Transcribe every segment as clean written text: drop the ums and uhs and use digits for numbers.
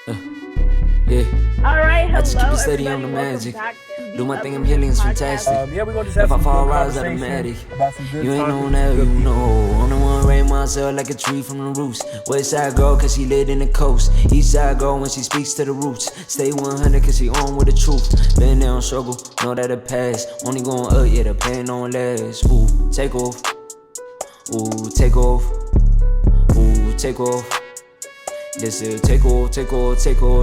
Yeah, All right, I just keep hello it steady on everybody. the Welcome magic. back to Do the my thing, I'm Uprooted healing, it's podcast. fantastic. Yeah, we're gonna just If have I some fall, good rise conversation automatic. about some good You ain't topics on with some that, you good people. know. I'm the one raise myself like a tree from the roots. West side girl, cause she lit in the coast. East side girl when she speaks to the roots. Stay 100 cause she on with the truth. Been there on struggle, know that it pass. Only going up, yeah, the pain don't last. Ooh, take off. Ooh, take off. Ooh, take off. This is take off.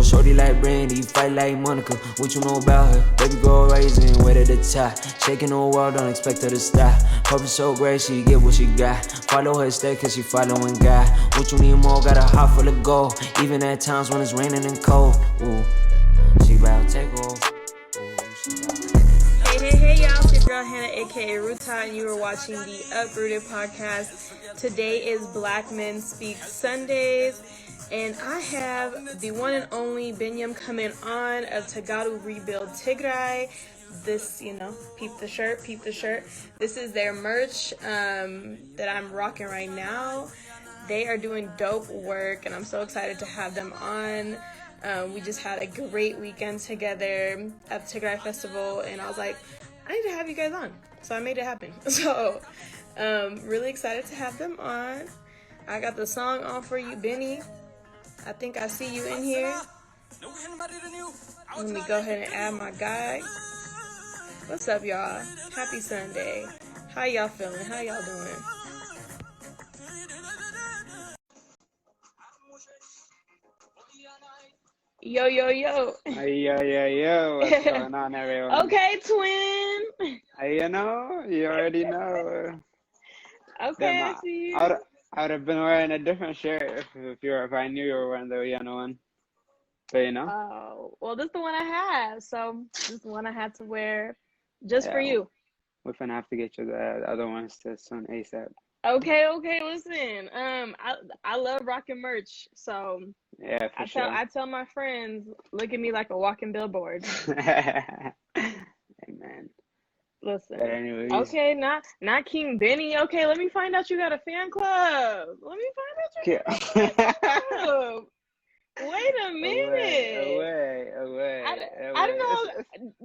Shorty like Brandy, fight like Monica. What you know about her? Baby girl rising, way to the top. Shaking the world, don't expect her to stop. Purpose so great, she get what she got. Follow her step, cause she following God. What you need more, got a heart full of gold. Even at times when it's raining and cold. Ooh, she bout take off. Hey, y'all. It's your girl Hannah, aka Ruta, and you are watching the Uprooted podcast. Today is Black Men Speak Sundays, and I have the one and only Biniam coming on of Tagadu Rebuild Tigray. This, peep the shirt. This is their merch that I'm rocking right now. They are doing dope work, and I'm so excited to have them on. We just had a great weekend together at the Tigray Festival, and I was like, I need to have you guys on. So I made it happen. So, really excited to have them on. I got the song on for you, Benny. I think I see you in here. Let me go ahead and add my guy. What's up, y'all? Happy Sunday. How y'all feeling? How y'all doing? Yo. Yo, what's going on, everyone? Okay, twin. You already know. Okay, I Damn, see you. I would have been wearing a different shirt if I knew you were wearing the yellow one. But Oh, well, this is the one I have. So this is the one I had to wear just for yeah, you. we're gonna have to get you the other ones to soon ASAP. Okay, listen. I love rocking merch. So Yeah, for sure. I tell my friends, look at me like a walking billboard. Hey, man. But Listen. anyways, Okay, not King Benny. Okay, let me find out you got a fan club. Let me find out you yeah. got a fan club. Wait a minute. I don't away. know.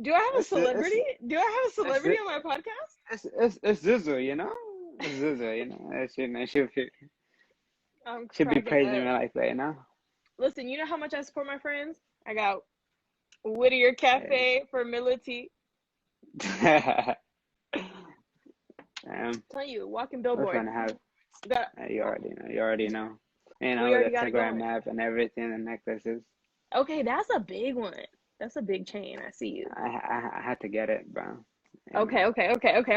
Do I have a It's celebrity? Do I have a it's celebrity on my podcast? it's Zuzu, you know? It's Zuzu, you know? I'm Should be cracking praising up. me like that, you know? Listen, you know how much I support my friends? I got Whittier Cafe for Mility. Tell you, walking We're billboard. gonna have, Got, you already know. You we know, the already got it Instagram going. map and everything, the necklaces. Okay, that's a big one. That's a big chain. I see you. I had to get it, bro. You know, Okay.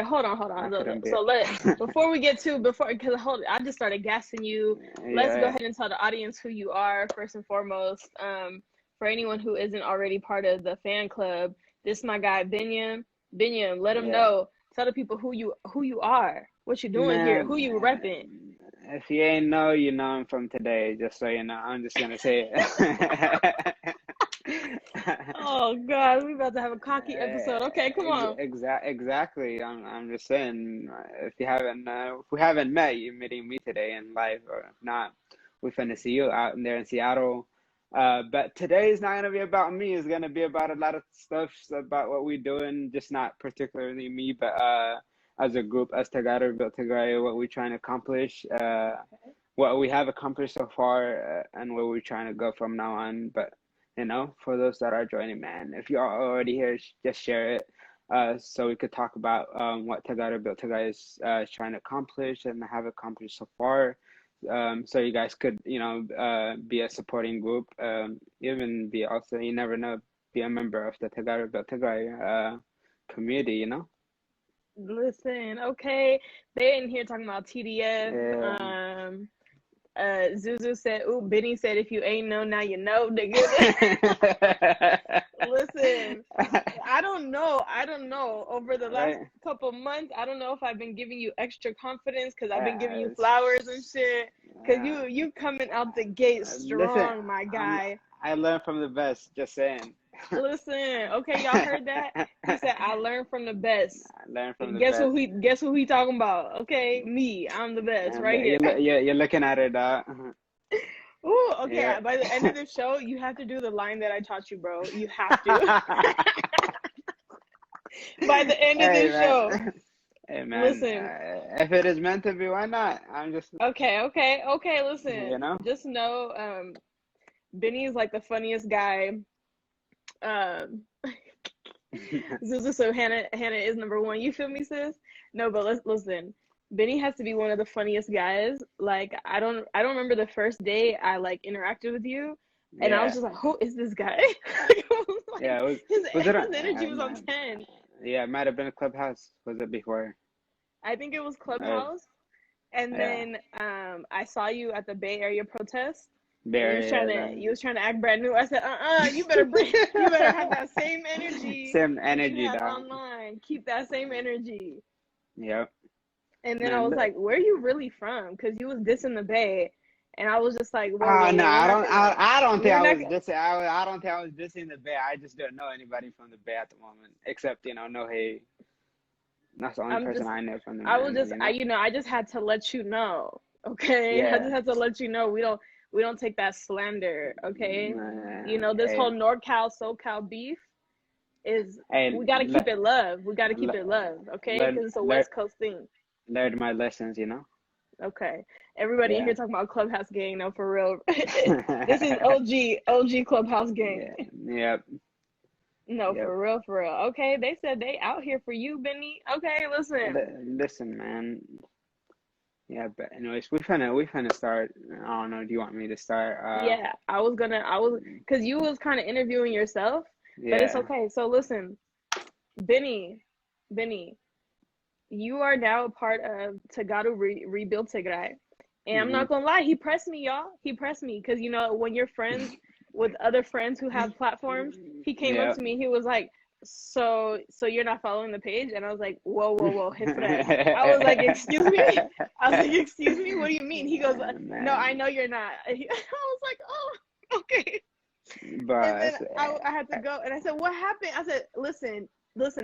Hold on. I couldn't be So before we get to because I just started gassing you. Let's go yeah, ahead and tell the audience who you are first and foremost. For anyone who isn't already part of the fan club, this is my guy Biniam. Biniam, let them yeah. know. Tell the people who you are, what you doing here, who Man, you repping. if you ain't know, you know I'm from today, just so you know. I'm just gonna say it. Oh God, we about to have a cocky episode. Okay, come on. Exactly. I'm just saying, if we haven't met, you're meeting me today in life, or if not, we finna see you out in there in Seattle. But today is not gonna be about me. It's gonna be about a lot of stuff about what we're doing, just not particularly me, but as a group, as Tagada Built Tigray, what we're trying to accomplish, what we have accomplished so far, and where we're trying to go from now on. But for those that are joining, man, if you are already here, just share it, so we could talk about what Tagada Built Tigray is trying to accomplish and have accomplished so far. So you guys could, be a supporting group, even be also, you never know, be a member of the Tagada Built Tigray community, Listen, okay. They in here talking about TDF. Yeah. Zuzu said, "Ooh, Benny said, if you ain't know, now you know, nigga." Listen, I don't know. Over the last Right. couple months, I don't know if I've been giving you extra confidence because I've been giving you Uh, flowers and shit. Cause uh, you coming out the gate Listen, strong, my I'm guy. I learned from the best. Just saying. Listen, okay, y'all heard that? He said, "I learned from the best." I learned from the Guess best. who he talking about? Okay, me. I'm the best And right here. you're looking at it. Ooh, okay. Yeah. By the end of the show, you have to do the line that I taught you, bro. You have to. By the end of Hey this show, man, hey man, listen. if it is meant to be, why not? I'm just, Okay. you Listen, know. just know, Benny is like the funniest guy. So Hannah is number one. You feel me, sis? No, but listen. Benny has to be one of the funniest guys. Like I don't remember the first day I like interacted with you, and I was Yeah, just like, who is this guy? Like, I was like, yeah. Was it his on? energy was on 10. Yeah, it might have been a Clubhouse. Was it before? I think it was Uh, Clubhouse, and yeah, then I saw you at the Bay Area protest, and Barry. you was trying to act brand new. I said, you better have that same energy Same that you energy, had dog. online. Keep that same energy. Yep. And then I Man, was look. like, where are you really from? Because you was dissing the Bay. And I was just like, Oh no, we're I not don't. gonna, I don't think we're I not was gonna, dissing. I don't think I was dissing the Bay. I just don't know anybody from the Bay at the moment, except no hey. That's the only I'm person just, I know from the I was man. just, I just had to let you know, okay? I just Yeah. had to let you know we don't take that slander, okay? This whole Hey, NorCal, SoCal beef is, hey, we got to keep it love. We got to keep le it love, okay? learn, Because it's a learn, West Coast thing. learned my lessons. Okay. Everybody in Yeah. here talking about Clubhouse gang. No, for real. This is OG Clubhouse gang. Yeah. Yep. No, Yep. for real, for real. Okay, they said they out here for you, Benny. Okay, listen. Listen, man. Yeah, but anyways, we finna start. I don't know. Do you want me to start? Yeah, cause you was kind of interviewing yourself, but it's Yeah. okay. So listen, Benny, Benny, you are now a part of Tagadu Rebuild Tigray. And I'm Hmm. not gonna lie, he pressed me, y'all. He pressed me because when you're friends with other friends who have platforms, he came up Yeah. to me. He was like, "So you're not following the page?" And I was like, "Whoa, Hifra." I was like, "Excuse me." I was like, "Excuse me, what do you mean?" He goes, "No, I Man, know you're not." I was like, "Oh, okay." And then but I had to go, and I said, "What happened?" I said, Listen.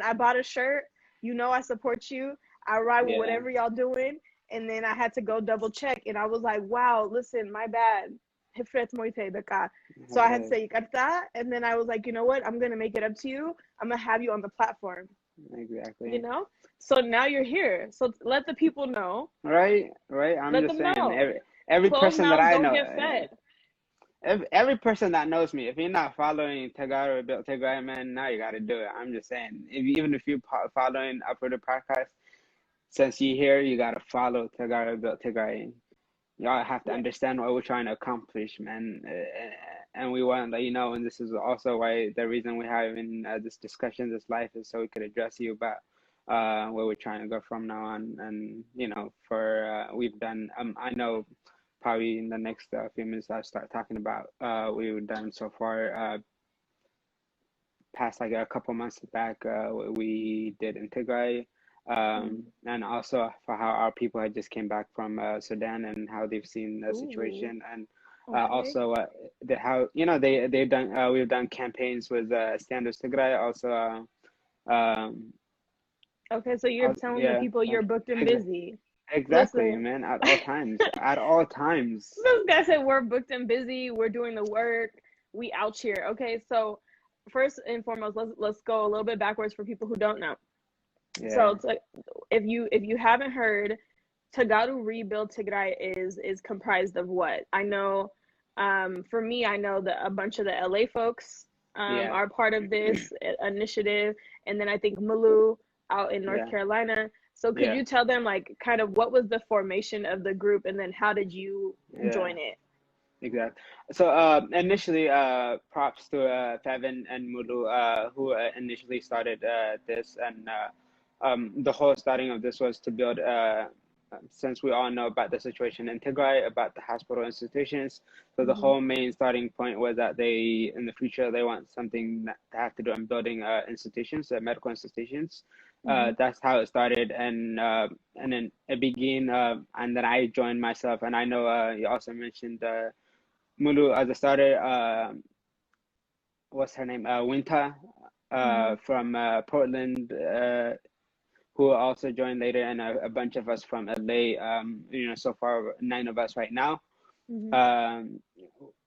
I bought a shirt. I support you. I ride with yeah, whatever y'all doing." And then I had to go double check, and I was like, "Wow, listen, my bad." So I had to say "Yikarta," and then I was like, "You know what? I'm gonna make it up to you. I'm gonna have you on the platform." You exactly. know. So now you're here. So let the people know. Right, right. I'm Let just them saying, know. every Closed person that mouths I don't know, get fed. every person that knows me, if you're not following Tagara Built Tigray, man, now you got to do it. I'm just saying, even if you're following Uprooted podcast, since you're here, you got to follow Tagara Built Tigray. Y'all have to Yeah. understand what we're trying to accomplish, man. And we want to let you know, and this is also why the reason we're having this discussion, this life, is so we could address you about where we're trying to go from now on. And, for we've done, I know probably in the next few minutes I'll start talking about we've done so far, past like a couple months back, what we did in Tigray. Mm. And also for how our people had just came back from Sudan and how they've seen the Ooh. situation, and Okay. also how they've done we've done campaigns with Standards Tigray also. Okay, so you're telling the Yeah, people you're booked and busy. exactly, Listen, man, at all times, at all times. this guy said we're booked and busy. We're doing the work. We out here. Okay, so first and foremost, let's go a little bit backwards for people who don't know. So Yeah, if you haven't heard, Tagaru Rebuild Tigray is comprised of what? I know, for me, I know that a bunch of the LA folks yeah, are part of this initiative, and then I think Mulu out in North yeah, Carolina. So could yeah, you tell them like kind of what was the formation of the group, and then how did you yeah. join it? Exactly. So initially, props to Feven and Mulu, who initially started this, and the whole starting of this was to build. Since we all know about the situation in Tigray, about the hospital institutions, so the Hmm. whole main starting point was that they, in the future, they want something that to have to do in building institutions, medical institutions. Hmm. That's how it started, and then it began, and then I joined myself, and I know you also mentioned. Mulu as a starter. What's her name? Winta, Hmm. from Portland, who also joined later, and a bunch of us from LA. So far 9 of us right now. Mhm. Um,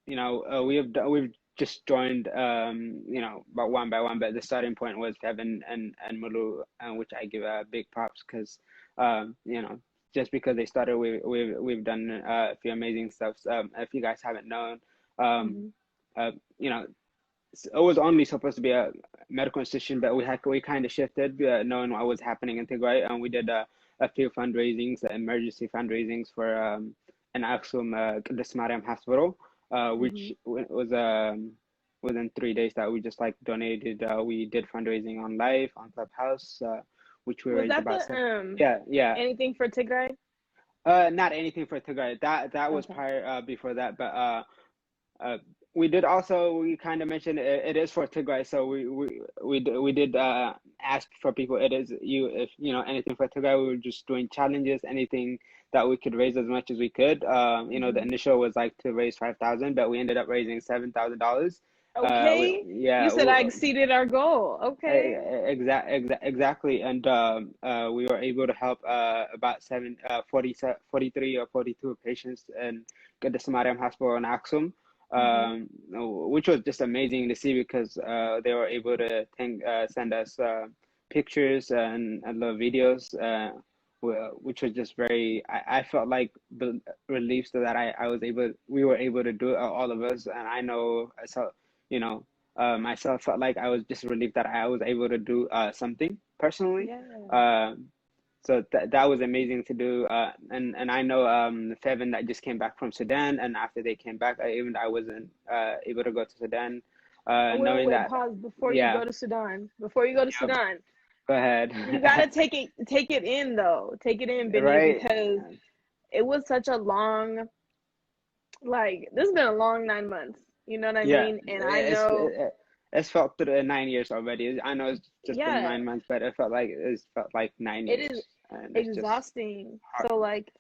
we've just joined, about one by one, but the starting point was Feven and Mulu, which I give big props because, just because they started, we've done a few amazing stuff. If you guys haven't known, um, Mhm. you know, it was only supposed to be a medical institution, but we kind of shifted, knowing what was happening in Tigray, and we did a few fundraisings, emergency fundraisings for an Aksum Qidus Mariam hospital, which Mhm. was within 3 days that we just like donated. We did fundraising on live on Clubhouse, which we Was raised that about the seven. Yeah, yeah. anything for Tigray? Not anything for Tigray. That was Okay. prior before that, but uh, we did also, we kind of mentioned it is for Tigray, so we did ask for people. It is you if you know anything for Tigray. We were just doing challenges, anything that we could raise as much as we could. The Mhm. initial was like to raise 5,000, but we ended up raising $7,000. Okay. You Yeah, said I exceeded our goal. Okay. exactly, and we were able to help about 43 or 42 patients in Qidus Mariam Hospital in Aksum, Mhm. which was just amazing to see because they were able to send us pictures and little videos, which was just very. I felt like relief so that we were able to do it, all of us, and I know you know myself felt like I was just relieved that I was able to do something personally. Yeah. Um, so that was amazing to do. And I know Feven that just came back from Sudan, and after they came back, I wasn't able to go to Sudan, Oh, knowing wait, that. pause before you Yeah, go to Sudan. Before you go to yep. Sudan, Go ahead. you gotta take it in though. Take it in, Biniam, Right. because it was such a long, like, this has been a long 9 months. You know what I Yeah, mean? And I know, it's felt through 9 years already. I know it's just been yeah, 9 months, but it felt like nine it is years, and it's just exhausting. hard. So like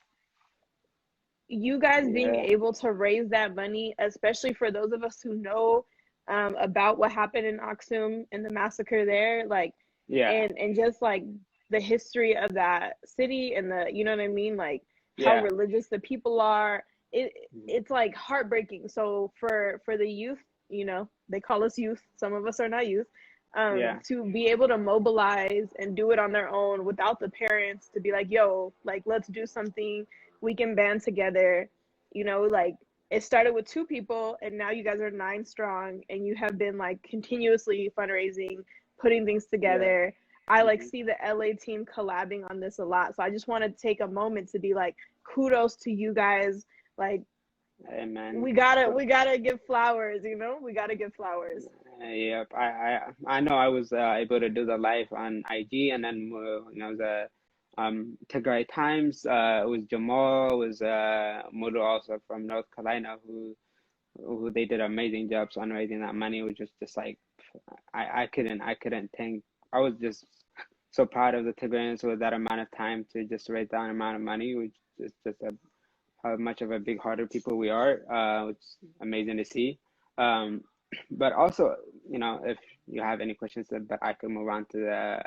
you guys being Yeah, able to raise that money, especially for those of us who know about what happened in Aksum and the massacre there, like, yeah, and just like the history of that city and the, you know what I mean, like how yeah, religious the people are. It's like heartbreaking. So for the youth, they call us youth. Some of us are not youth. yeah, To be able to mobilize and do it on their own without the parents to be like, yo, like let's do something, we can band together, like it started with 2 people and now you guys are 9 strong and you have been like continuously fundraising, putting things yeah. together. I like Hmm. see the LA team collabing on this a lot. So I just want to take a moment to be like, kudos to you guys. Like Amen. we gotta give flowers, we gotta give flowers. Yep. I know I was able to do the live on IG, and then the Tigray Times. It was Jamal, it was Mulu also from North Carolina who they did amazing jobs on raising that money. It was just like I couldn't think. I was just so proud of the Tigrayans with that amount of time to just raise that amount of money, which is just how much of a big-hearted people we are. It's amazing to see. Um, but also, if you have any questions, but I could move on to the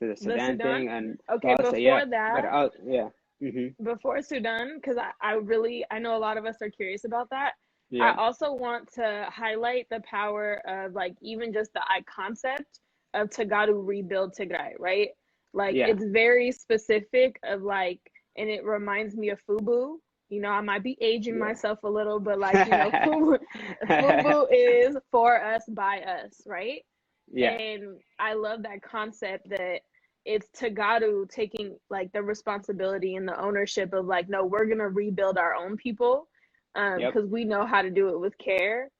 The Sudan Sudan. thing, and Okay, well, I'll say yeah. before But that, I'll yeah. Hmm. before Sudan, because I know a lot of us are curious about that. I Yeah. also want to highlight the power of like even just the I concept of Tagadu rebuild Tigray, right? Like Yeah. it's very specific of like, and it reminds me of Fubu. I might be aging Yeah. myself a little, but like, Fubu is for us by us, right? Yeah. And I love that concept that it's Tagadu taking like the responsibility and the ownership of like, no, we're gonna rebuild our own people, Yep. because we know how to do it with care,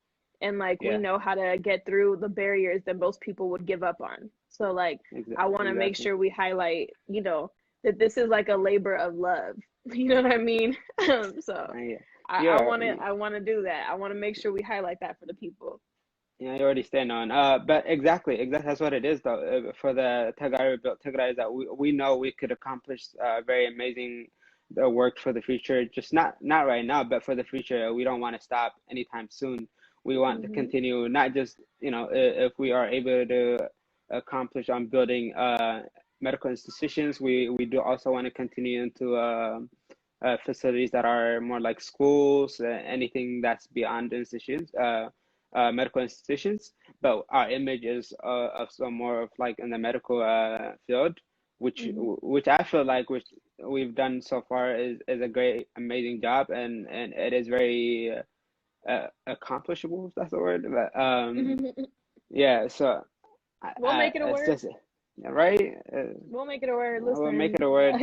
and like we Yeah. know how to get through the barriers that most people would give up on. So like, I want to make Exactly. sure we highlight, that this is like a labor of love. You know what I mean? So Yeah. I Yeah. want to I want to do that. I want to make sure we highlight that for the people. Yeah, you already stand on. But exactly, that's what it is though. For the Tigray built Tigray is that we know we could accomplish very amazing work for the future. Just not right now, but for the future, we don't want to stop anytime soon. We want to Hmm. continue, not just if we are able to accomplish on building medical institutions, we do also want to continue into facilities that are more like schools, anything that's beyond institutions, medical institutions. But our image is of some more of like in the medical field, Hmm. which I feel like which we've done so far is a great, amazing job, and it is very accomplishable, if that's the word. But yeah, so We'll make it a it's word. just right. We'll make it a word. We'll make Listen, it a word.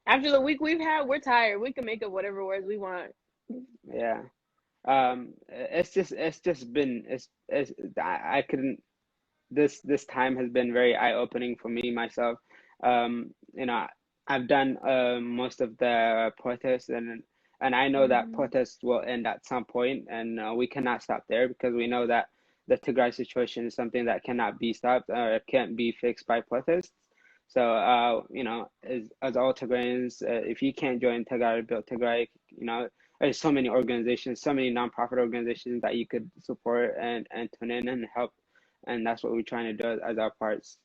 after the week we've had, we're tired. We can make up whatever words we want. Yeah. It's just been it's I couldn't this time has been very eye-opening for me myself. You know, I've done most of the protests, and I know that Hmm. protests will end at some point, and we cannot stop there because we know that the Tigray situation is something that cannot be stopped or can't be fixed by protests. So, you know, as all Tigrayans, if you can't join Tigray, build Tigray, you know, there's so many organizations, so many nonprofit organizations that you could support and tune in and help, and that's what we're trying to do as our parts.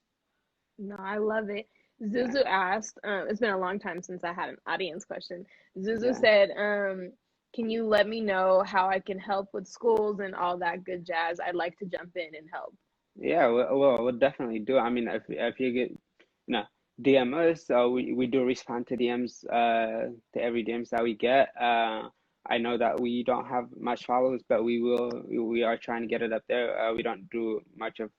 No, I love it. Yeah, Zuzu asked, it's been a long time since I had an audience question. Zuzu yeah, said, can you let me know how I can help with schools and all that good jazz? I'd like to jump in and help. yeah. We'll definitely do. I mean, if you get, you know, DM us, so we do respond to DMs, to every DMs that we get. I know that we don't have much followers, but we are trying to get it up there. We don't do much of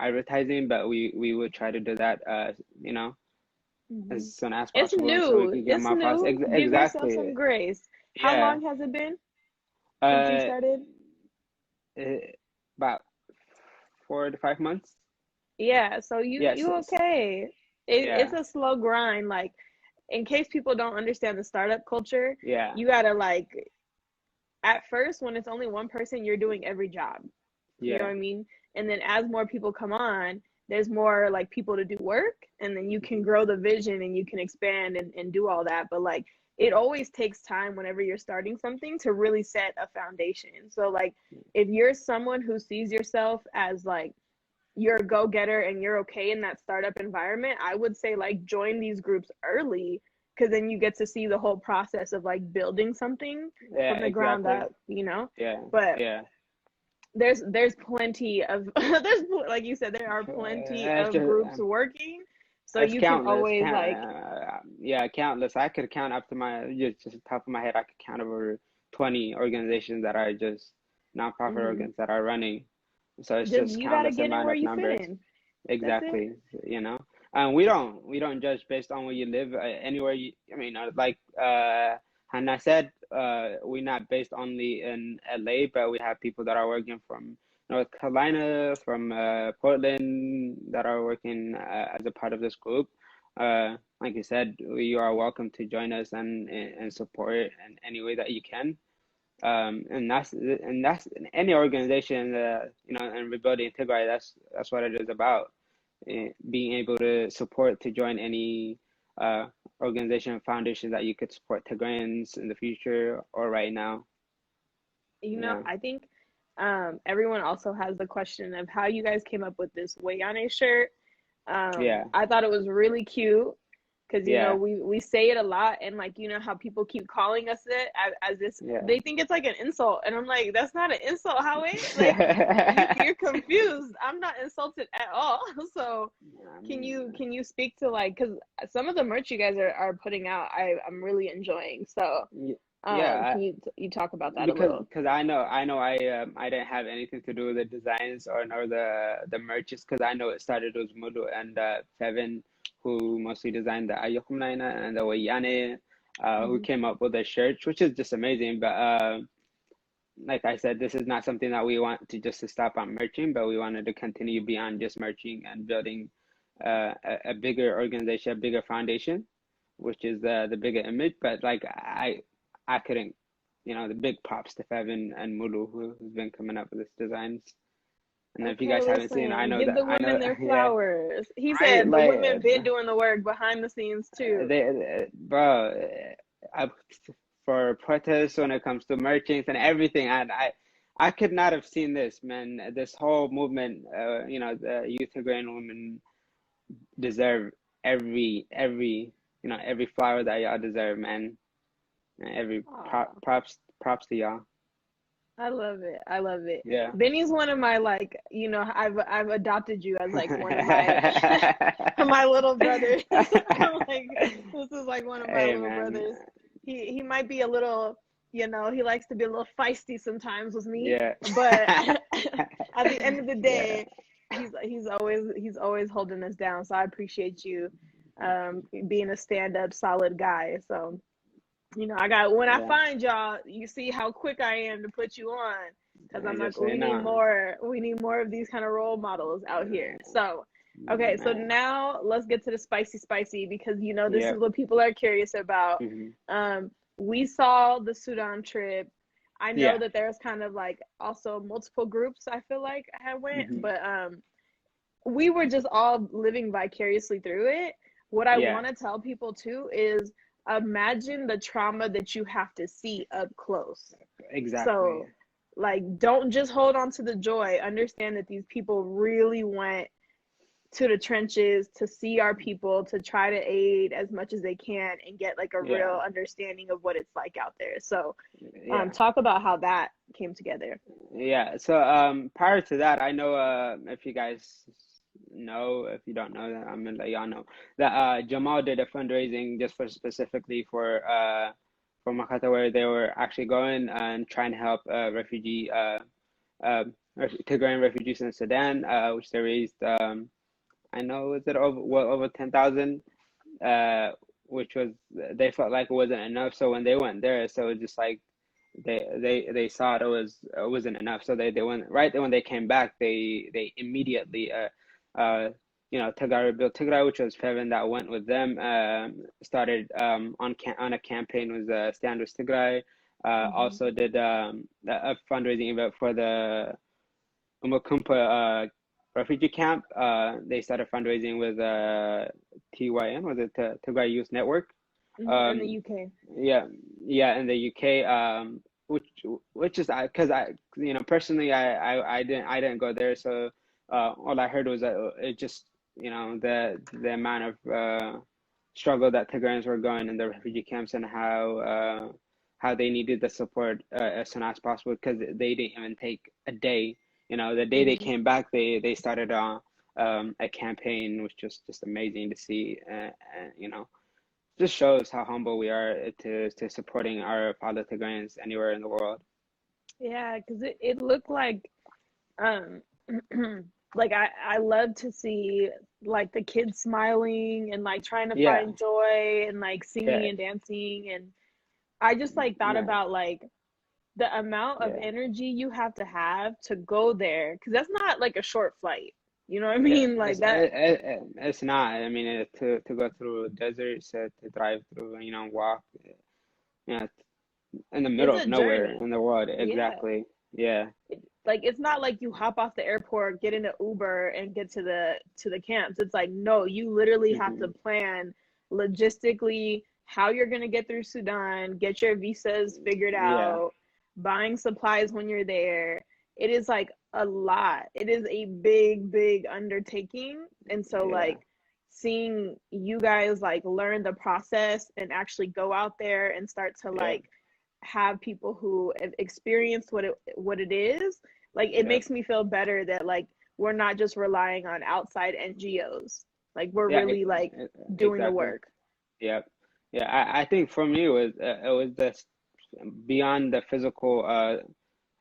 advertising, but we will try to do that. You know, Hmm. as soon as It's possible, so we new. can get It's more followers. new. Give yourself Exactly. some grace. How Yeah. long has it been since you Uh, started? eh, about 4 to 5 months. Yeah, so Yes. you okay. It's Yeah. a slow grind. Like, in case people don't understand the startup culture, Yeah. you gotta like at first when it's only one person, you're doing every job. You know Yeah. what I mean? And then as more people come on, there's more like people to do work, and then you can Mhm. grow the vision and you can expand and do all that. But like it always takes time whenever you're starting something to really set a foundation. So like if you're someone who sees yourself as like you're a go-getter and you're okay in that startup environment, I would say like join these groups early because then you get to see the whole process of like building something Yeah. from the ground Exactly. up, you know? Yeah. But Yeah. there's plenty of there's like you said there are plenty It's of just groups working, so it's you can countless. always Count. like Yeah, countless. I could count up to my just the top of my head. I could count over 20 organizations that are just nonprofit mhm. organs that are running. So it's Just just you got to countless get in amount where of you fit numbers. in. That's it. Exactly, you know. And we don't judge based on where you live. Anywhere you, I mean, like Hannah said, we're not based only in LA, but we have people that are working from North Carolina, from Portland, that are working as a part of this group. Like you said, you are welcome to join us and support in any way that you can. And that's any organization, you know, and rebuilding Tigray. That's what it is about. Being able to support to join any uh, organization foundation that you could support Tigrayans in the future or right now. You know, Yeah, I think everyone also has the question of how you guys came up with this Wayane shirt. yeah, I thought it was really cute because you know yeah, we say it a lot, and like you know how people keep calling us it as this, yeah. they think it's like an insult, and I'm like, that's not an insult, Howie. Like you're confused. I'm not insulted at all. So Um, can you speak to like because some of the merch you guys are putting out, I'm really enjoying. So yeah, can you talk about that a because little? I didn't have anything to do with the designs or nor the merches because I know it started with Mulu and Feven, who mostly designed the Ayokumnaina and the Wayane, who Hmm. came up with the shirts, which is just amazing. But like I said, this is not something that we want to stop on merching, but we wanted to continue beyond just merching and building a bigger organization, a bigger foundation, which is the bigger image. But like I couldn't, you know, the big props to Feven and Mulu who's been coming up with these designs. And if you Okay, guys haven't seen, listen, give the I know, women their yeah, flowers. He right, said the like, women been doing the work behind the scenes too. bro, I, for protests when it comes to merchants and everything, I could not have seen this, man. This whole movement, you know, the youth Tigrayan women deserve every, you know, every flower that y'all deserve, man. Every Aw. props to y'all. I love it. I love it. Yeah. Benny's one of my like, I've adopted you as like one of my my little brothers. Like this is like one of my Hey little man. brothers. He might be a little, he likes to be a little feisty sometimes with me, Yeah. but at the end of the Yeah. day, he's always holding us down. So I appreciate you being a stand-up solid guy. So when I Yeah. find y'all, you see how quick I am to put you on, because I I'm like, just say we need no. more of these kind of role models out here. So, okay, so Man. now let's get to the spicy, because this is Yep. what people are curious about. Hmm. Um, we saw the Sudan trip. I know Yeah. that there's kind of like also multiple groups I feel like had went, Hmm. but we were just all living vicariously through it. What I Yeah. want to tell people too is imagine the trauma that you have to see up close. Exactly. So, like, don't just hold on to the joy. Understand that these people really went to the trenches to see our people, to try to aid as much as they can and get like a Yeah. real understanding of what it's like out there. So, Yeah. talk about how that came together. Yeah. So prior to that, I know if you guys know, if you don't know that, I'm gonna let y'all know that Jamal did a fundraising just for specifically for Makata, where they were actually going and trying to help uh Tigrayan refugees in Sudan, which they raised I know, was it over 10,000, uh which was, they felt like it wasn't enough, so when they went there, so it just like they saw it wasn't enough, so they went right there. When they came back, they immediately Tigray built Tigray, which was Feven that went with them, started on a campaign with Stand with Tigray, Hmm. also did a fundraising event for the Umakumpa refugee camp. They started fundraising with TYN, was it Tigray Youth Network? In the Um, UK. yeah, yeah, in the UK, which is because personally, I didn't go there, so all I heard was that it just, the amount of struggle that Tigrayans were going in the refugee camps, and how they needed the support as soon as possible, because they didn't even take a day. The day they Hmm. came back, they started a campaign, which was just amazing to see, just shows how humble we are to supporting our fellow Tigrayans anywhere in the world. Yeah, because it looked like um like I love to see like the kids smiling and like trying to Yeah, find joy and like singing yeah, and dancing, and I just like thought yeah, about like the amount of yeah, energy you have to go there, because that's not like a short flight. You know what I yeah. mean? Like that. It's not. I mean, to go through deserts, to drive through, walk, you know, in the It's middle a of nowhere journey. in the world. Yeah. Exactly. Yeah, Like it's not like you hop off the airport, get in an Uber and get to the camps. It's like no, you literally have to hmm, plan logistically how you're going to get through Sudan, get your visas figured yeah, out, buying supplies when you're there. It is like a lot. It is a big undertaking. And so yeah, like seeing you guys like learn the process and actually go out there and start to yeah, like have people who have experienced what it is, like it yeah, makes me feel better that like we're not just relying on outside NGOs, like we're yeah. really like doing the Exactly. work. Yeah, yeah. I think for me, it was this beyond the physical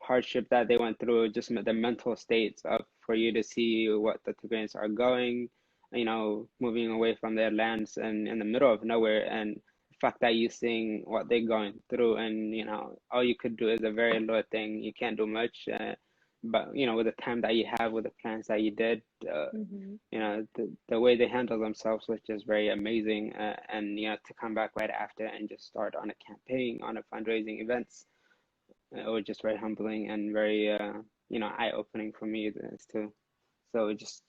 hardship that they went through, just the mental states of, for you to see what the Tigrayans are going, moving away from their lands and in the middle of nowhere, and the fact that you seeing what they're going through, and all you could do is a very little thing. You can't do much, but with the time that you have, with the plans that you did, Hmm. the way they handle themselves, which is very amazing, and to come back right after and just start on a campaign, on a fundraising events, it was just very humbling and very eye-opening for me as too. So just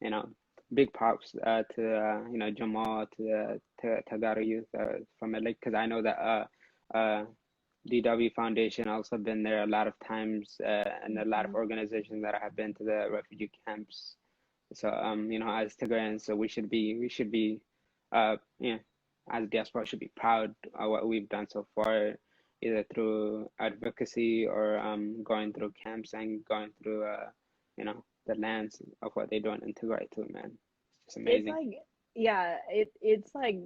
you know big props to Jamal, to Tagara Youth from LA, because I know that DW Foundation also been there a lot of times, and a lot of Hmm. organizations that have been to the refugee camps. So as Tigrayans, so we should be yeah, as diaspora should be proud of what we've done so far, either through advocacy or going through camps and going through the lands of what they're doing in Tigray too, man. It's just It's amazing. like, yeah, it's like,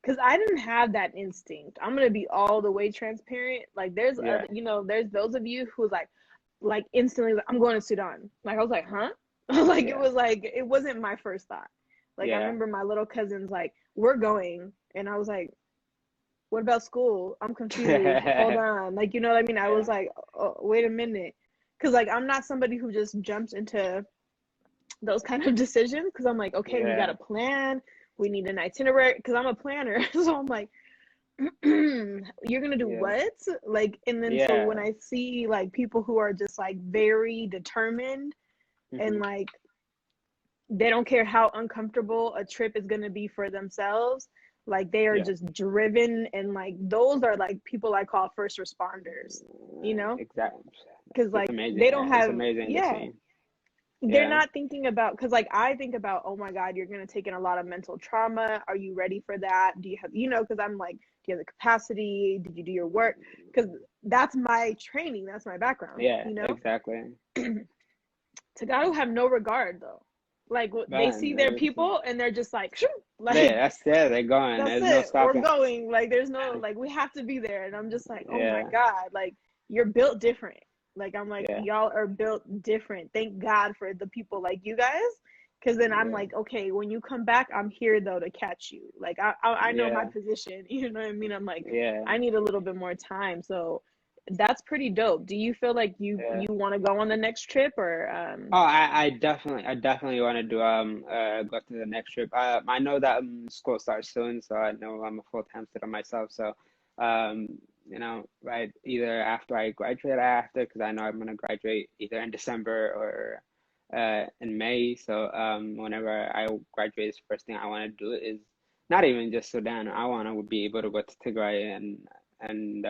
because I didn't have that instinct. I'm gonna be all the way transparent. Like, there's Yeah, other, there's those of you who's like instantly, like, I'm going to Sudan. Like, I was like, huh? Like, yeah, it wasn't my first thought. Like, I yeah, remember my little cousins like, we're going, and I was like, what about school? I'm confused. Hold on. Like, you know what I mean? I was yeah, like, oh, wait a minute. Because, like, I'm not somebody who just jumps into those kind of decisions. Because I'm like, okay, we got yeah, a plan. We need an itinerary. Because I'm a planner. So I'm like, you're going to do yeah, what? Like, and then so yeah. when I see, like, people who are just, like, very determined and, Hmm. like, they don't care how uncomfortable a trip is going to be for themselves, like they are Yeah, just driven, and like those are like people I call first responders, you know, exactly. because That's like amazing. they don't It's have, amazing to yeah, see. they're Yeah, not thinking about, because like I think about, oh my god, you're going to take in a lot of mental trauma, are you ready for that, do you have, because I'm like, do you have the capacity, did you do your work, because that's my training, that's my background, yeah, exactly. Tagadu have no regard though. Like they Man, see their people and they're just like, "Shoo," yeah, like that's it. They're going. that's There's no it. We're stopping. going. Like there's no, like we have to be there. And I'm just like, oh my Yeah, God, like you're built different. Like I'm like, yeah, y'all are built different. Thank God for the people like you guys. Cause then I'm yeah, like, okay, when you come back, I'm here though to catch you. Like I know my yeah, position. You know what I mean? I'm like, yeah, I need a little bit more time. So that's pretty dope. Do you feel like you yeah. you want to go on the next trip or Oh, I definitely want to do go to the next trip. I know that school starts soon, so I know I'm a full-time student myself. So, um, right, either after I graduate, after, because I know I'm gonna graduate either in December or in May. So, whenever I graduate, the first thing I want to do is not even just Sudan. I want to be able to go to Tigray and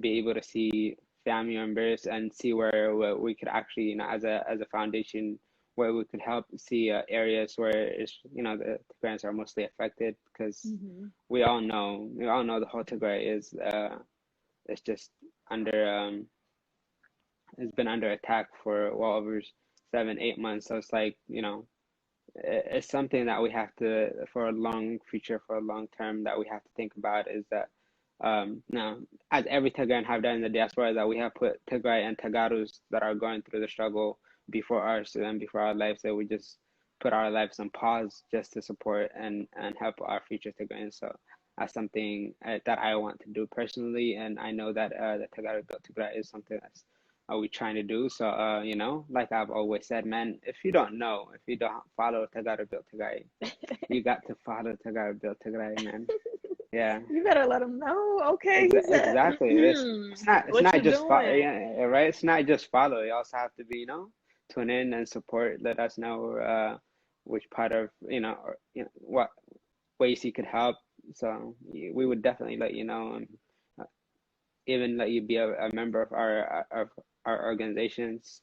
be able to see family members and see where we could actually, as a foundation, where we could help see areas where the Tigrayans are mostly affected, because Mhm. we all know the whole Tigray is just under has been under attack for well over 7, 8 months. So it's like, it's something that we have to, for a long future, for a long term, that we have to think about, is that now, as every Tigrayan have done in the diaspora, that we have put Tigray and Tagarus that are going through the struggle before us and before our lives, that we just put our lives on pause just to support and help our future Tigrayans. So that's something that I want to do personally, and I know that the Tagaru Built Tigray is something that's we trying to do. So, like I've always said, man, if you don't know, if you don't follow Tagaru Built Tigray, you got to follow Tagaru Built Tigray, man. Yeah. You better let them know. Okay, he said, Exactly. It's what not you just follow, doing? yeah, right? It's not just follow. You also have to be, tune in and support. Let us know which part of, or what ways you could help. So we would definitely let you know, and uh, even let you be a member of our organizations,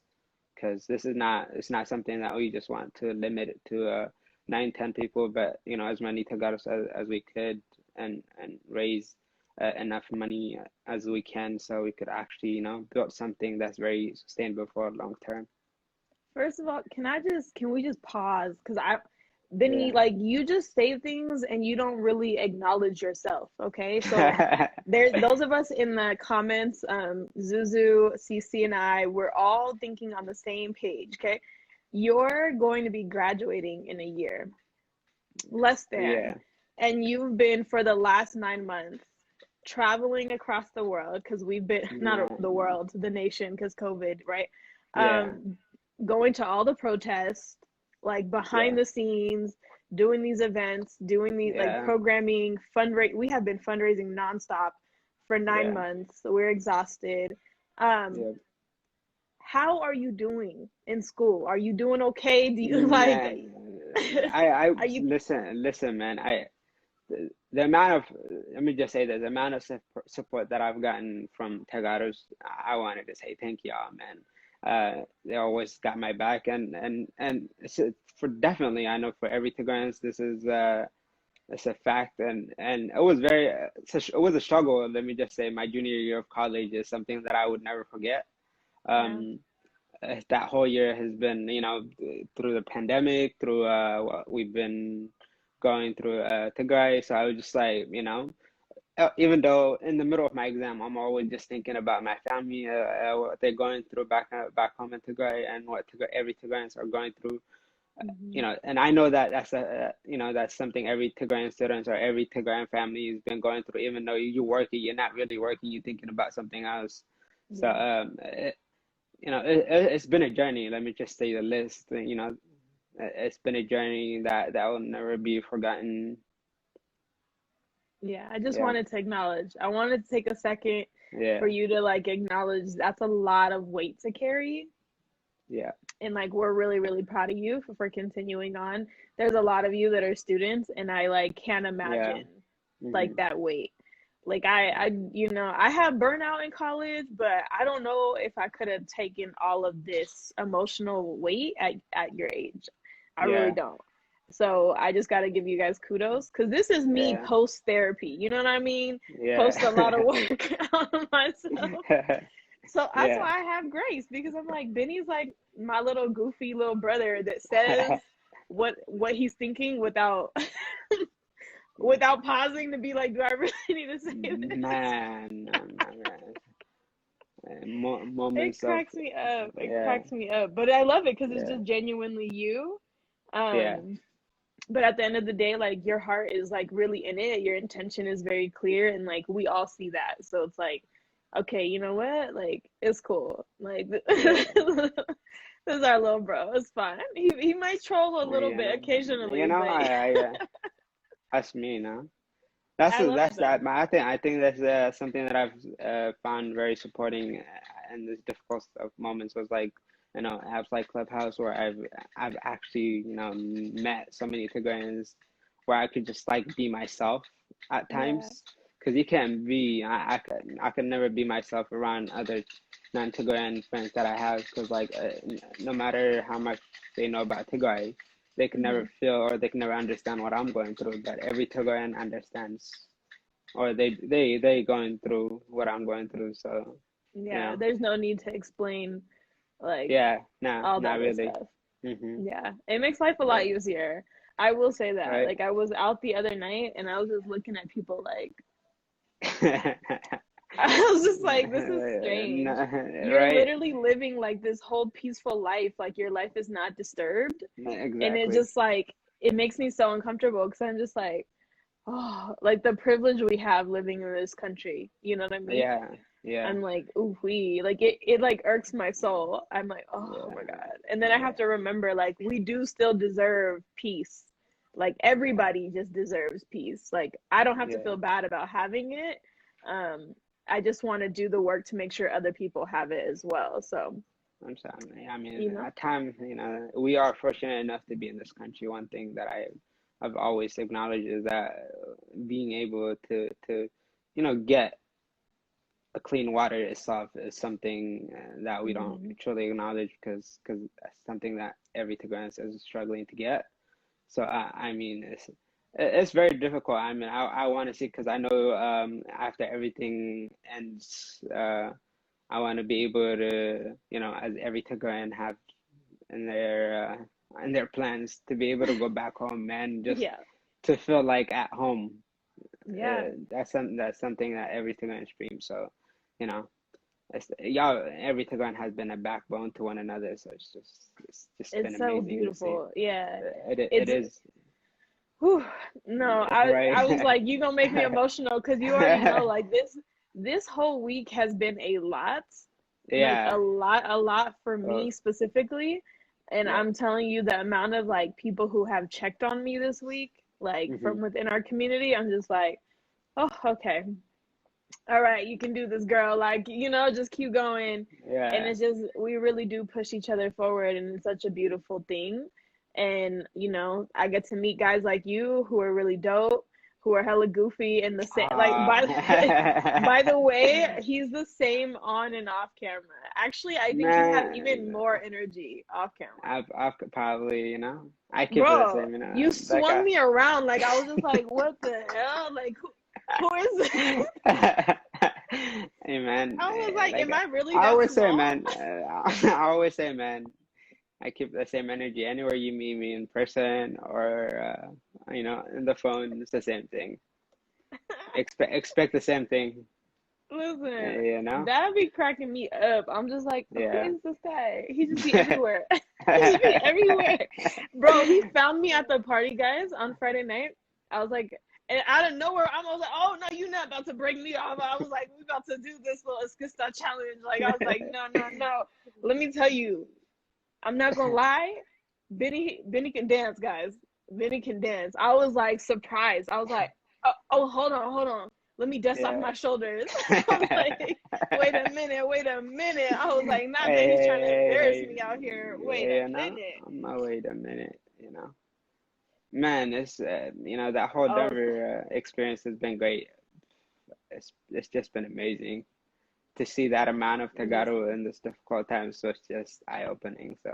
because this is not it's not something that we just want to limit it to 9, 10 people, but as many Tagaros as we could, and raise enough money as we can, so we could actually build something that's very sustainable for long term. First of all, can we just pause? Because Benny, Yeah. like you just say things and you don't really acknowledge yourself. Okay, so there's those of us in the comments, Zuzu, CC, and I, we're all thinking on the same page. Okay, you're going to be graduating in a year, less than, Yeah. and you've been for the last 9 months traveling across the world because we've been not Yeah. the world, the nation, because COVID, right? Yeah. Um, going to all the protests, like behind Yeah. the scenes, doing these events, doing these like Yeah. programming, fundraise. We have been fundraising nonstop for nine Yeah. months. So we're exhausted. Um, Yeah. how are you doing in school? Are you doing okay? Do you like? Man, I Are you? listen, man. The amount of let me just say that the amount of support that I've gotten from Tagaros, I wanted to say thank y'all, man. They always got my back, and for definitely, I know for every Tagans, this is It's a fact, and it was very it was a struggle. Let me just say, my junior year of college is something that I would never forget. Yeah. Um, that whole year has been, through the pandemic, through what we've been going through Tigray. So I was just like, even though in the middle of my exam, I'm always just thinking about my family, what they're going through back home in Tigray, and what every Tigrayans are going through. Hmm. And I know that that's something every Tigrayan student or every Tigrayan family has been going through. Even though you're working, you're not really working. You're thinking about something else. So Yeah. it's been a journey. Let me just say the list. It's been a journey that will never be forgotten. Yeah, I just Yeah, wanted to acknowledge. I wanted to take a second for yeah, you to like acknowledge that's a lot of weight to carry. yeah, And like we're really, really proud of you for continuing on. There's a lot of you that are students and I like can't yeah. imagine like Hmm. that weight. Like I have burnout in college, but I don't know if I could have taken all of this emotional weight at your age. I really Yeah, don't. So I just got to give you guys kudos because this is me yeah, post therapy. You know what I mean? Post a lot of yeah, work on myself. So that's yeah. why I have grace because I'm like Benny's like my little goofy little brother that says what he's thinking without without pausing to be like, do I really need to say this? Man, man. It Moments of, cracks me up. It yeah, cracks me up. But I love it because it's yeah, just genuinely you. yeah, But at the end of the day, like your heart is like really in it. Your intention is very clear and like we all see that. So it's like, okay, you know what? Like it's cool. Like yeah. this is our little bro. It's fine. He might troll a little bit occasionally, but That's me, I love That's that. that. I think that's something that I've found very supporting in this difficult of moments was like, apps like Clubhouse where I've actually, met so many Tigrayans where I could just like be myself at Yeah. times. Because you can't be, I could never be myself around other non-Tigrayan friends that I have. Because like, no matter how much they know about Tigray, they can never Hmm. feel or they can never understand what I'm going through. But every Tigrayan understands, or they going through what I'm going through. So, you Yeah. know, There's no need to explain like yeah, nah, all the not other really. stuff. Hmm. Yeah. It makes life a lot Yeah. easier. I will say that. Right. Like I was out the other night and I was just looking at people like I was just like, this is strange. You're Right. literally living like this whole peaceful life, like your life is not disturbed. And it Exactly. just like, it makes me so uncomfortable because I'm just like, oh, like the privilege we have living in this country. You know what I mean? Yeah. Yeah. I'm like, ooh, wee. Like it like irks my soul. I'm like, oh my Yeah. God. And then I have Yeah. to remember, like, we do still deserve peace. Like everybody just deserves peace. Like I don't have to Yeah. feel bad about having it. Um, I just want to do the work to make sure other people have it as well. So, I'm sorry. I mean, you know, at times, we are fortunate enough to be in this country. One thing that I've always acknowledged is that being able to get a clean water itself is something that we don't mhm. truly acknowledge because that's something that every Tigrayan is struggling to get. So I mean, it's very difficult. I mean, I want to see because I know after everything ends, I want to be able to, as every Tigrayan have in their plans to be able to go back home and just Yeah, to feel like at home. yeah. That's something that every Tigran streams. So, you know, y'all, every Tigran has been a backbone to one another. So it's just been It's so amazing to see. beautiful. Yeah. It It's is whew, no, I was right. like, you gonna make me emotional because you already know like this whole week has been a lot, like Yeah. a lot for Uh, me specifically. And yeah. I'm telling you the amount of like people who have checked on me this week, like Hmm. from within our community, I'm just like, oh, okay. All right, you can do this, girl. Like, just keep going. And Yeah. it's just, we really do push each other forward, and it's such a beautiful thing. And, I get to meet guys like you who are really dope, who are hella goofy and the same. Like Ah, by the way, he's the same on and off camera. Actually, I think you have even man, more energy off camera. I've probably, I keep it the Bro, same, you that swung me around like I was just like, what the hell? Like who is this? guy. Hey, man, I was like, am I really I that always say, small? man, I always say, man, I keep the same energy anywhere you meet me in person or, in the phone. It's the same thing. Expect the same thing, Listen, you know? that'd be cracking me up. I'm just like, who Yeah. is this guy? He just be everywhere. He just be everywhere. Bro, he found me at the party, guys, on Friday night. I was like, and out of nowhere, I was like, oh no, you're not about to break me off. I was like, we about to do this little Esquista challenge. Like, I was like, no, no, no. Let me tell you, I'm not gonna lie. Benny can dance, guys. Benny can dance. I was like surprised. I was like, oh, hold on, hold on. Let me dust off Yeah. my shoulders. I was like, wait a minute, wait a minute. I was like, not Hey, Benny's trying to embarrass hey, me out here. Wait hey, a minute. wait a minute. Man, it's that whole Oh, Denver experience has been great. It's just been amazing to see that amount of Tagaro in this difficult time. So it's just eye-opening. So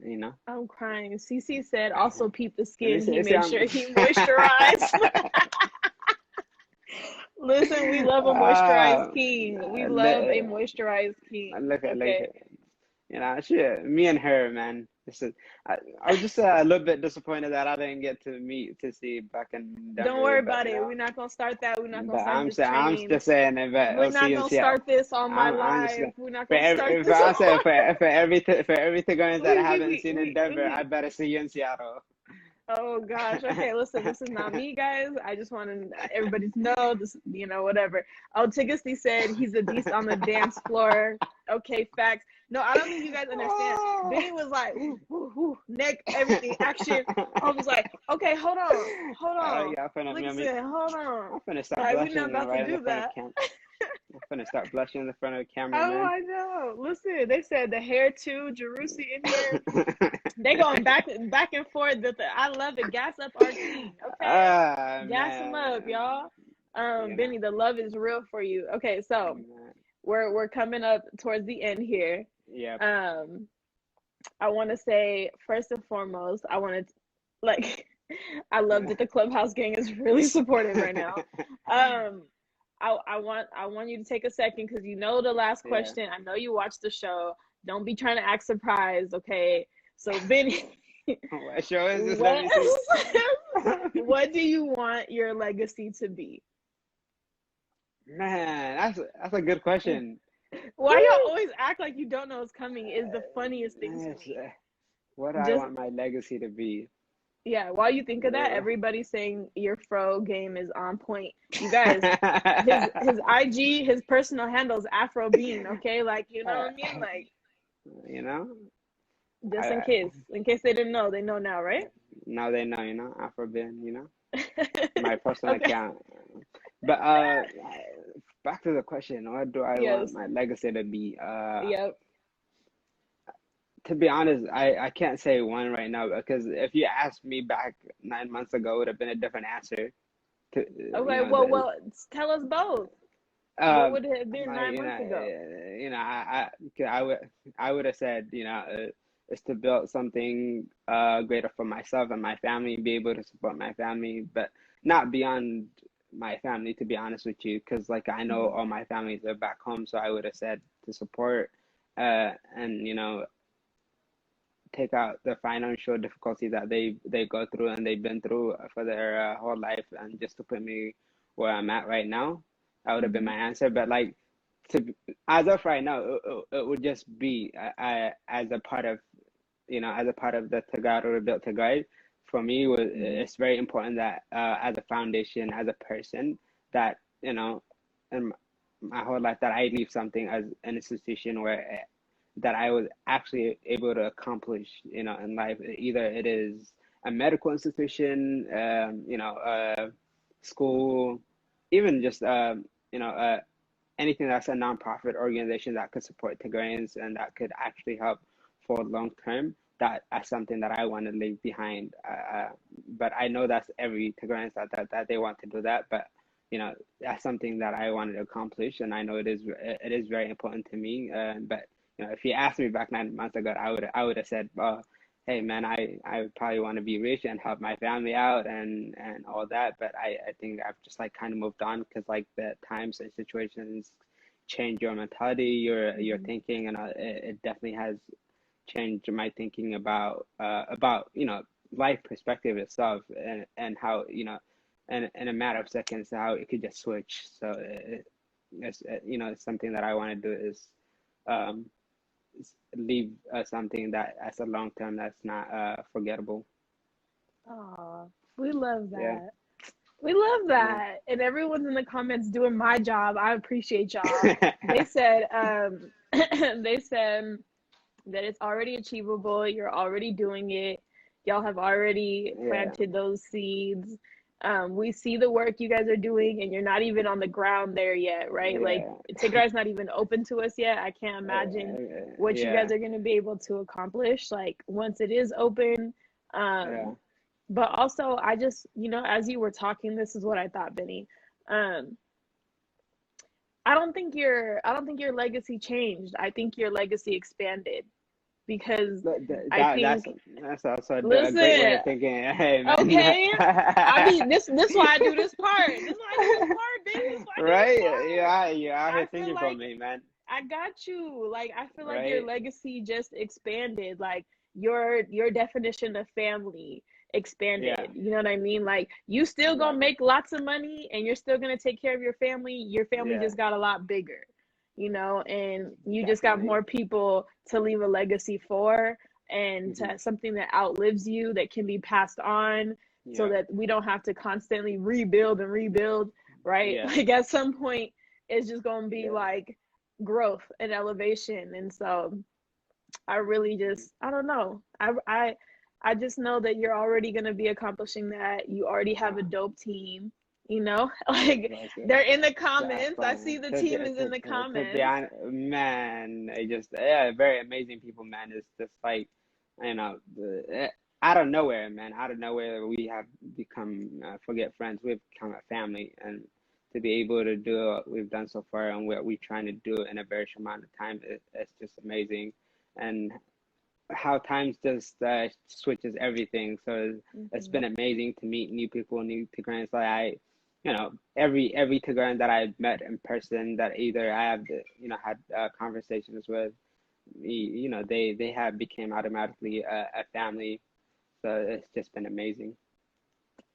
you know, I'm crying. CC said also peep the let me skin. He see. made sure he moisturized. Listen, we love a moisturized king. We love a Look, moisturized king. look, Okay. shit, me and her, man. I was just a little bit disappointed that I didn't get to see back in Don't Denver, worry but about it. We're not gonna start that. We're not gonna but start I'm this saying, I'm train. just saying, but We're I'll see not you in gonna Seattle. start this on my I'm just live. We're not for gonna start every, for this I said on. for every Tigray that I haven't seen in Denver, I we. better see you in Seattle. Oh gosh. Okay, listen. This is not me, guys. I just want everybody to know this. Whatever. Oh, Tigasty said he's a beast on the dance floor. Okay, facts. No, I don't think you guys understand. Benny was like, ooh, ooh, ooh, neck, everything, action. I was like, okay, hold on, hold on. Yeah, Listen, hold on. I'm finna start Like, we're not blushing about to right in the do front of that. cam. I'm finna start blushing in the front of the camera, Oh, man. I know. Listen, they said the hair too, Jerusi in here. They going back and forth. I love it. Gas up our king, okay? Ah, Gas him up, man. y'all. You know, Benny, the love is real for you. Okay, so man. we're coming up towards the end here. Yep. I want to say first and foremost, I want to like I love that the Clubhouse gang is really supportive right now. I want you to take a second because you know the last Yeah. question. I know you watched the show. Don't be trying to act surprised, okay? So Benny, What show is this? Let what me see. what do you want your legacy to be? Man, that's a good question. Why y'all always act like you don't know what's coming is the funniest thing to me. What do I Just want my legacy to be? yeah, while you think of that, Uh, everybody's saying your fro game is on point. You guys, his IG, his personal handle is Afro Bean, okay? Like, you know what I mean? Like, you know, just I, in case they didn't know, they know now, right? now they know, Afrobin, my personal Okay. account. But back to the question, what do I want Yes. my legacy to be? Yep. To be honest, I can't say one right now because if you asked me back 9 months ago, it would have been a different answer. To Okay. Well, tell us both. What um would it have been my 9 months ago? I would have said is to build something greater for myself and my family, be able to support my family, but not beyond my family, to be honest with you, because like I know Mhm. all my families are back home, so I would have said to support and take out the financial difficulty that they go through and they've been through for their whole life, and just to put me where I'm at right now. That would have been my Mhm. answer. But like to as of right now, it would just be as a part of as a part of the Tagaro rebuilt Tigray. For me, Mhm. it's very important that as a foundation, as a person, that in my whole life that I leave something as an institution where that I was actually able to accomplish, in life. Either it is a medical institution, school, even just anything that's a nonprofit organization that could support Tigrayans and that could actually help for long term. that's something that I want to leave behind. But I know that's every Tigrayans that they want to do that. But that's something that I wanted to accomplish, and I know it is very important to me. But if you asked me back 9 months ago, I would have said, hey man, I would probably want to be rich and help my family out and all that. But I think I've just like kind of moved on, because like the times and situations change your mentality, your thinking, and it definitely has changed my thinking about life perspective itself, and how and in a matter of seconds how it could just switch. So it's something that I want to do is um leave something that as a long term that's not forgettable. Oh, we love Yeah, that. We love yeah. that. And everyone's in the comments doing my job. I appreciate y'all. They said, they said that it's already achievable. You're already doing it. Y'all have already Yeah, planted those seeds. We see the work you guys are doing, and you're not even on the ground there yet, right? Like, yeah, Tigray's not even open to us yet. I can't imagine what you yeah, guys are going to be able to accomplish, like, once it is open. yeah. Um, but also, I just, as you were talking, this is what I thought, Benny. Um, I don't think your legacy changed. I think your legacy expanded because I That that's think, that's also a great way listen, of thinking. Hey man, okay, I mean this why I do this part. This is why I do this part, Benny. This is why I do this right? part. You're out I here feel thinking for like me, man. I got you. Like, I feel like your Right? legacy just expanded. Like, your definition of family Yeah, expanded. You know what I mean? Like, you still gonna exactly. make lots of money and you're still gonna take care of your family. Your family Yeah, just got a lot bigger, and you just got definitely. more people to leave a legacy for, and Hmm. to something that outlives you, that can be passed on, so Yeah, that we don't have to constantly rebuild and rebuild, right? yeah, Like, at some point it's just gonna be yeah. like growth and elevation. And so I really just, I don't know, I just know that you're already going to be accomplishing that. You already have a Uh, dope team, like, that's they're good. in the That's comments. I fine. see the team is in the To be comments. honest, man, it just yeah, very amazing people, man. It's just like out of nowhere, man. Out of nowhere, we have become forget friends. We've become a family, and to be able to do what we've done so far and what we're trying to do in a very short amount of time, it's just amazing. And how times just switches everything. So it's Hmm. been amazing to meet new people, new Tigrayans. Like every Tigrayan that I've met in person, that either I have had conversations with, they have became automatically a family. So it's just been amazing.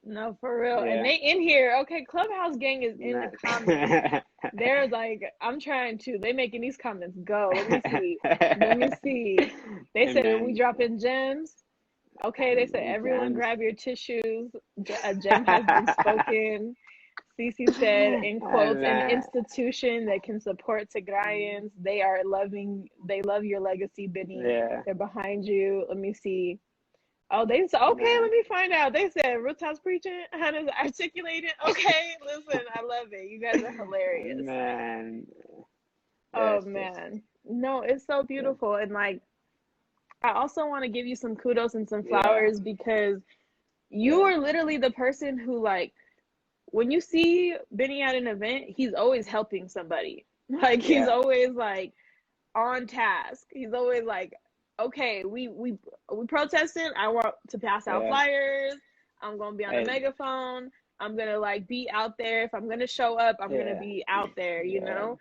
No, for real. And Yeah. they in here. Okay, Clubhouse Gang is in the Nah. comments. They're like, I'm trying to. They making these comments go. Let me see. Let me see. They said, are we Amen. dropping gems? Okay, they said, everyone Gems. grab your tissues. A gem has been spoken. Cece said, in quotes, an Amen. institution that can support Tigrayans. They love your legacy, Benny. Yeah. They're behind you. Let me see. Oh, they said, okay, Nah. let me find out. They said, Rutas preaching, Hannah's articulated. Okay, listen, I love it. You guys are hilarious. Man. Yeah, Oh, it's just man. No, it's so yeah. beautiful. And, like, I also want to give you some kudos and some Yeah. flowers, because you Yeah. are literally the person who, like, when you see Benny at an event, he's always helping somebody. Like, he's Yeah. always like on task. He's always like, okay, we protesting. I want to pass out Yeah. flyers. I'm gonna be on a Hey, megaphone. I'm gonna, like, be out there. If I'm gonna show up, I'm gonna yeah. be out there. Yeah.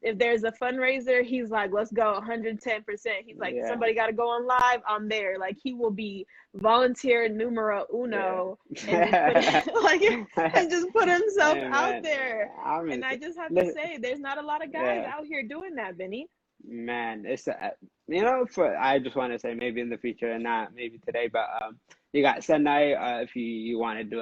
If there's a fundraiser, he's like, let's go 110%. He's like, Yeah. somebody got to go on live. I'm there. Like, he will be volunteer numero uno, and just put Yeah. like, and just put himself Hey out man, there. I'm And just I just have to li- say, there's not a lot of guys yeah. out here doing that, Benny. Man, it's for I just want to say maybe in the future and not maybe today, but you got Sunday. If you want to do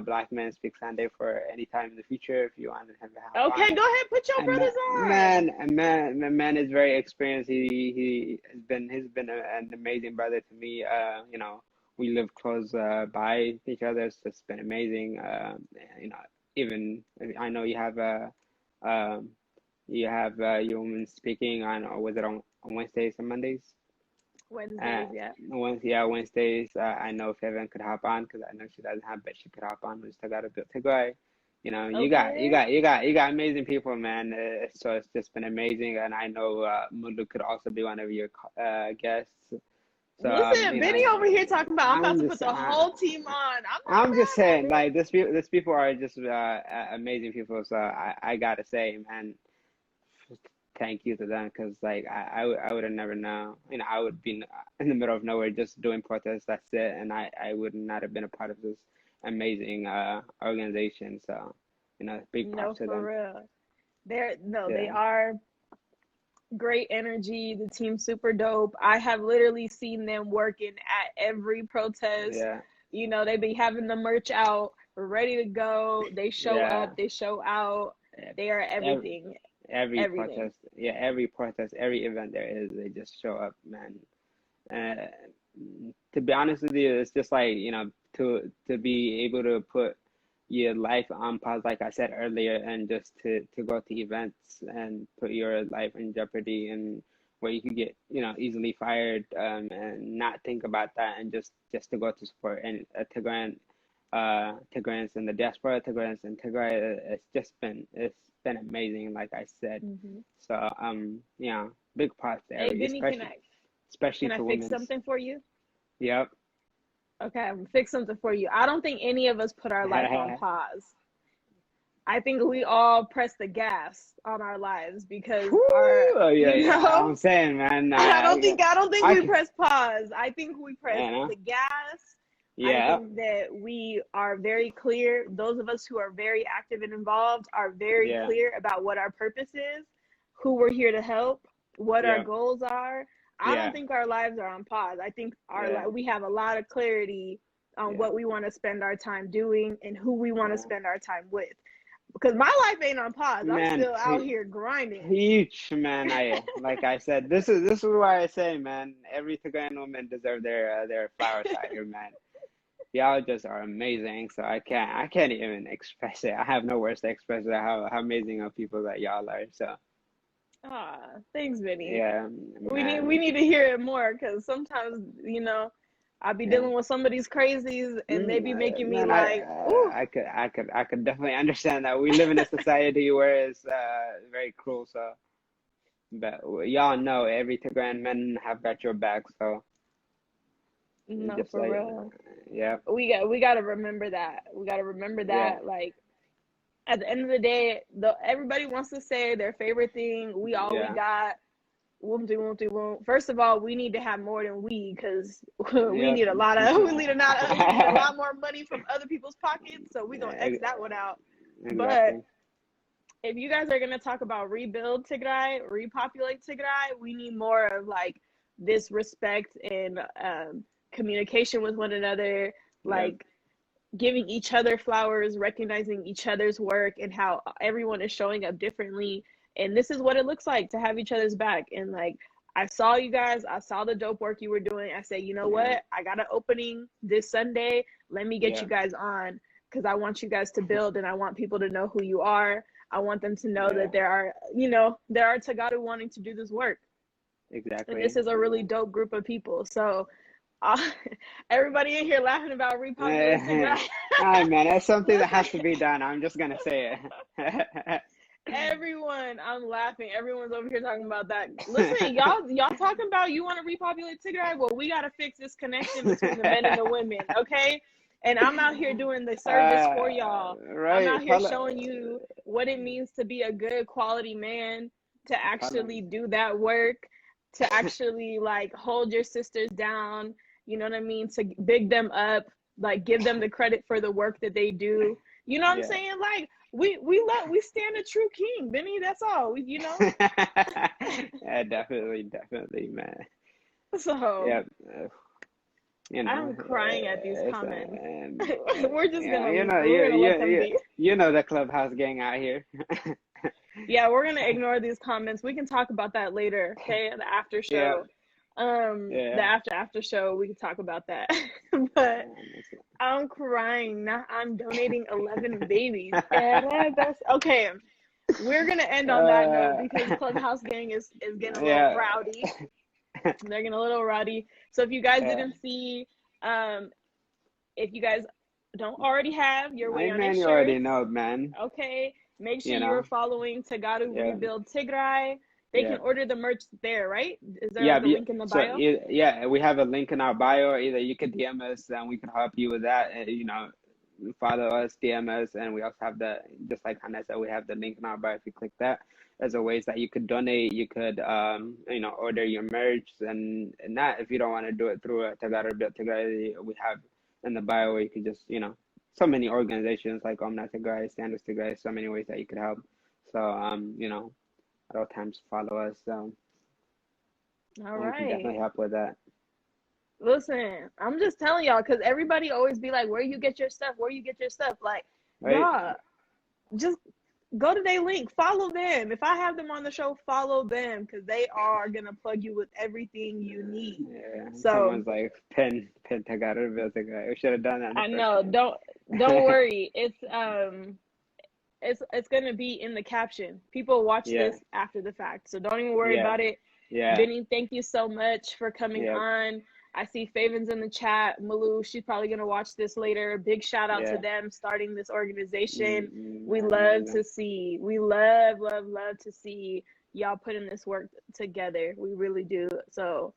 Black Men Speak Sunday for any time in the future, if you want him to hop Okay, on. go ahead, put your And man, brothers on. man is very experienced. He has been an amazing brother to me. We live close by each other. It's just been amazing. You know, even I know um you have your woman speaking on, or was it on Wednesdays and Mondays? Wednesdays, yeah. Wednesdays. I know Feven could hop on because I know she doesn't have, but she could hop on. We still got to build Tigray. You know, Okay. you got amazing people, man. So it's just been amazing, and I know Mulu could also be one of your guests. So Listen, you know, Benny over here talking about I'm about I'm to put just the whole team on. I'm not I'm just mad at saying, it. like this people are just amazing people. So I gotta say, man, thank you to them because like I would have never known. You know, I would be in the middle of nowhere just doing protests. That's it, and I would not have been a part of this amazing organization. So you know, big No, props to for them. real. They Yeah, are great energy. The team's super dope. I have literally seen them working at every protest. yeah, You know, they be having the merch out, ready to go. They show yeah. up, they show out. They are Every, everything. every Everything. protest, yeah, every protest, every event there is, they just show up, man. Uh, to be honest with you, it's just like, you know, to be able to put your life on pause, like I said earlier, and just to go to events and put your life in jeopardy and where you could get, you know, easily fired, and not think about that and just to go to support and Tigrayans in the diaspora, Tigrayans in Tigray. It's been amazing, like I said. Hmm. So yeah, big props to Hey, every, Benny, especially can I to fix women's. something for you? Yep. Okay, I'm gonna fix something for you. I don't think any of us put our life on pause. I think we all press the gas on our lives because Woo! our, Oh, yeah, you yeah. know, I'm saying, man. I don't think I we can, press pause. I think we press you know. the gas. I Yeah, think that we are very clear. Those of us who are very active and involved are very yeah, clear about what our purpose is, who we're here to help, what our yeah, goals are. I don't yeah, think our lives are on pause. I think yeah, we have a lot of clarity on yeah, what we want to spend our time doing and who we want to yeah. spend our time with. Because my life ain't on pause. I'm Man, still out here grinding. preach, man. Like I said, this is why I say, man. Every Tigrayan woman deserve their flowers out here, man. Y'all just are amazing. So I can't even express it. I have no words to express it, how amazing of people that y'all are. So Ah, thanks, Vinny. yeah, We man. need to hear it more because sometimes I be Yeah. dealing with some of these crazies and they be making me Man, like, ooh, I could definitely understand that. We live in a society where it's very cruel. So, but y'all know every Tigran men have got your back. So no, just for like, real. yeah, We gotta remember that. We gotta remember yeah, that. Like at the end of the day, everybody wants to say their favorite thing. We all we yeah, got. Whoop de whoop de whoop. First of all, we need to have more than because we yep. need a lot of we need a lot more money from other people's pockets. So we gonna X that one out. But Exactly. if you guys are gonna talk about rebuild Tigray, repopulate Tigray, we need more of like this respect and communication with one another, Yep. like giving each other flowers, recognizing each other's work, and how everyone is showing up differently. And this is what it looks like to have each other's back. And like, I saw you guys, I saw the dope work you were doing. I said, you know Yeah. what? I got an opening this Sunday. Let me get Yeah. you guys on because I want you guys to build and I want people to know who you are. I want them to know Yeah. that there are Tagadu wanting to do this work. And this Exactly. is a really dope group of people. So uh, everybody in here laughing about repopulate All Tigray. right, man. That's something that has to Listen, be done. I'm just gonna say it. everyone, I'm laughing. Everyone's over here talking about that. Listen, y'all talking about you want to repopulate Tigray? Well, we got to fix this connection between the men and the women, okay? And I'm out here doing the service for y'all. I'm right. out here showing you what it means to be a good quality man, to actually do that work, to actually like hold your sisters down, you know what I mean? To big them up, like give them the credit for the work that they do. You know what I'm Yeah. saying? Like we stand a true king, Benny. That's all. Yeah, definitely, man. So Yeah, you know, I'm crying at these it's comments. yeah, We're gonna let them be. you know the clubhouse gang out here. Yeah, we're gonna ignore these comments. We can talk about that later, okay? The after Yeah, show. The yeah. after show, we can talk about that. But I'm crying. Now I'm donating 11 babies. Okay. We're gonna end on that note Uh, because Clubhouse Gang is getting a little yeah, rowdy. They're getting a little rowdy. So if you guys Yeah. didn't see, if you guys don't already have your way Hey, on man, their you already shirts, know, man. okay, make sure You you're know, following Tagaru yeah, Rebuild Tigray. They yeah. can order the merch there, right? Is there Yeah, like a link in the so bio? yeah, we have a link in our bio. Either you could DM us and we can help you with that. You know, follow us, DM us, and we also have just like Hannah said, we have the link in our bio. If you click that, there's a ways that you could donate. You could, order your merch and that if you don't want to do it through a Tagara Built Tigray, we have in the bio where you could just, so many organizations like Omna Tigray, Standards Tigray, so many ways that you could help. So, at all times follow us. All And we can right. definitely help with that. Listen, I'm just telling y'all because everybody always be like, where you get your stuff? Where you get your stuff? Like, Right? y'all, just go to their link, follow them. If I have them on the show, follow them because they are gonna plug you with everything you need. Yeah. So Someone's like, pin Tagara Built Tigray. We should have done that in the I first know, one. don't worry. It's gonna be in the caption. People watch Yeah. this after the fact, so don't even worry Yeah. about it. Yeah. Benny, thank you so much for coming Yep. on. I see Feven's in the chat. Mulu, she's probably gonna watch this later. Big shout out to Yeah. them starting this organization. We love Amazing. to see. We love to see y'all putting this work together. We really do. So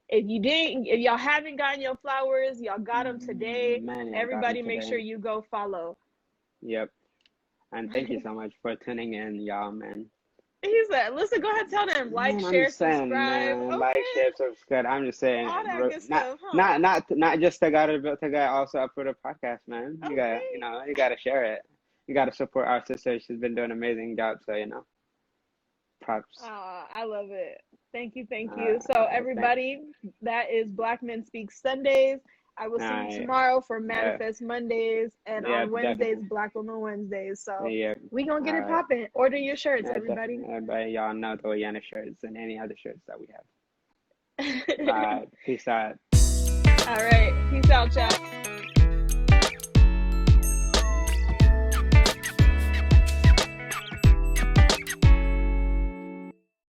if y'all haven't gotten your flowers, y'all got them today. Man, yeah, I got 'em Everybody make today. sure you go follow. Yep. And thank you so much for tuning in, y'all, man. He said, listen, go ahead and tell them, like, Man, I'm share, just saying, subscribe. man, Okay. like, share, subscribe. I'm just saying, All that good not, stuff, huh? not just Tagara Built Tigray, also Uprooted podcast, man. You gotta, Okay. you gotta share it. You gotta support our sister. She's been doing an amazing job. So, props. I love it. Thank you. Thanks. So everybody, that is Black Men Speak Sundays. I will see you tomorrow for Manifest Mondays, and on Wednesdays, definitely. Black Women Wednesdays. So Yeah. we gonna get All it right. popping. Order your shirts, Yeah, everybody. definitely. Everybody, y'all know the Yana shirts and any other shirts that we have. All right. Peace out. All right. Peace out, chat.